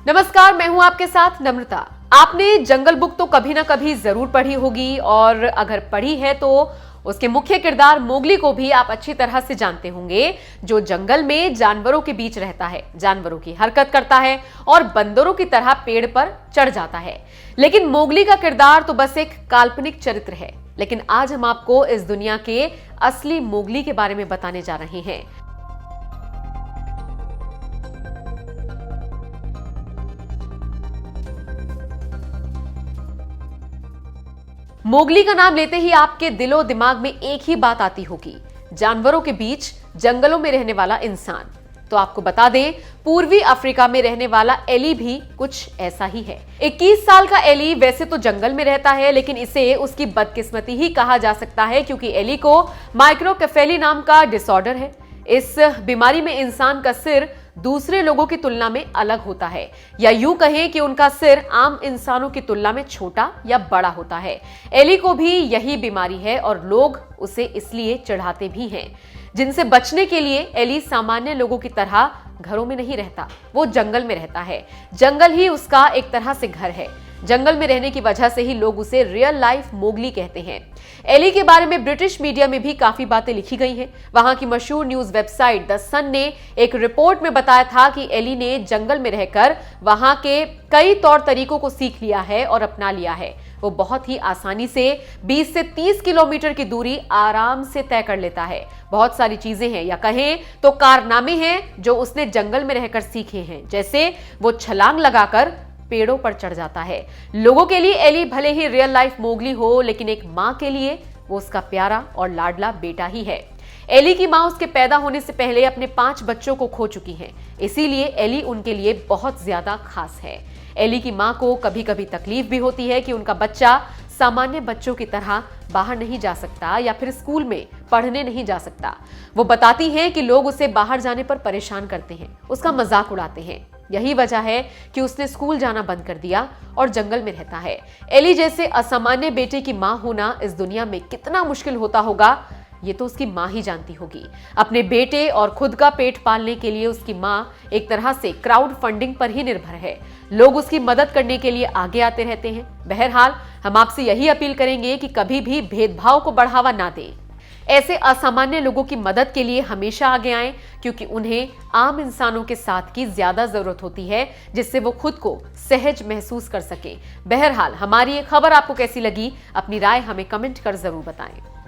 नमस्कार, मैं हूं आपके साथ नम्रता। आपने जंगल बुक तो कभी ना कभी जरूर पढ़ी होगी और अगर पढ़ी है तो उसके मुख्य किरदार मोगली को भी आप अच्छी तरह से जानते होंगे, जो जंगल में जानवरों के बीच रहता है, जानवरों की हरकत करता है और बंदरों की तरह पेड़ पर चढ़ जाता है। लेकिन मोगली का किरदार तो बस एक काल्पनिक चरित्र है। लेकिन आज हम आपको इस दुनिया के असली मोगली के बारे में बताने जा रहे हैं। मोगली का नाम लेते ही आपके दिलो दिमाग में एक ही बात आती होगी, जानवरों के बीच जंगलों में रहने वाला इंसान। तो आपको बता दें, पूर्वी अफ्रीका में रहने वाला एली भी कुछ ऐसा ही है। 21 साल का एली वैसे तो जंगल में रहता है, लेकिन इसे उसकी बदकिस्मती ही कहा जा सकता है, क्योंकि एली को माइक्रोकेफेली नाम का डिसऑर्डर है। इस बीमारी में इंसान का सिर दूसरे लोगों की तुलना में अलग होता है, या यूं कहें कि उनका सिर आम इंसानों की तुलना में छोटा या बड़ा होता है। एली को भी यही बीमारी है और लोग उसे इसलिए चढ़ाते भी हैं। जिनसे बचने के लिए एली सामान्य लोगों की तरह घरों में नहीं रहता, वो जंगल में रहता है। जंगल ही उसका एक तरह से घर है। जंगल में रहने की वजह से ही लोग उसे रियल लाइफ मोगली कहते हैं। एली के बारे में ब्रिटिश मीडिया में भी काफी बातें लिखी गई हैं। वहां की मशहूर न्यूज वेबसाइट द सन ने एक रिपोर्ट में बताया था कि एली ने जंगल में रहकर वहां के कई तौर तरीकों को सीख लिया है और अपना लिया है। वो बहुत ही आसानी से 20 से 30 किलोमीटर की दूरी आराम से तय कर लेता है। बहुत सारी चीजें हैं, या कहें तो कारनामे हैं, जो उसने जंगल में रहकर सीखे हैं। जैसे वो छलांग लगाकर पेड़ों पर चढ़ जाता है। लोगों के लिए एली भले ही रियल लाइफ मोगली हो, लेकिन एक मां के लिए वो उसका प्यारा और लाडला बेटा ही है। एली की मां उसके पैदा होने से पहले अपने 5 बच्चों को खो चुकी हैं, इसीलिए एली उनके लिए बहुत ज्यादा खास है। एली की मां को कभी कभी तकलीफ भी होती है कि उनका बच्चा सामान्य बच्चों की तरह बाहर नहीं जा सकता या फिर स्कूल में पढ़ने नहीं जा सकता। वो बताती हैं कि लोग उसे बाहर जाने पर परेशान करते हैं, उसका मजाक उड़ाते हैं। यही वजह है कि उसने स्कूल जाना बंद कर दिया और जंगल में रहता है। एली जैसे असामान्य बेटे की मां होना इस दुनिया में कितना मुश्किल होता होगा, ये तो उसकी मां ही जानती होगी। अपने बेटे और खुद का पेट पालने के लिए उसकी मां एक तरह से क्राउड फंडिंग पर ही निर्भर है। लोग उसकी मदद करने के लिए आगे आते रहते हैं। बहरहाल, हम आपसे यही अपील करेंगे कि कभी भी भेदभाव को बढ़ावा ना दें। ऐसे असामान्य लोगों की मदद के लिए हमेशा आगे आएं, क्योंकि उन्हें आम इंसानों के साथ की ज्यादा जरूरत होती है, जिससे वो खुद को सहज महसूस कर सके। बहरहाल, हमारी ये खबर आपको कैसी लगी, अपनी राय हमें कमेंट कर जरूर बताएं।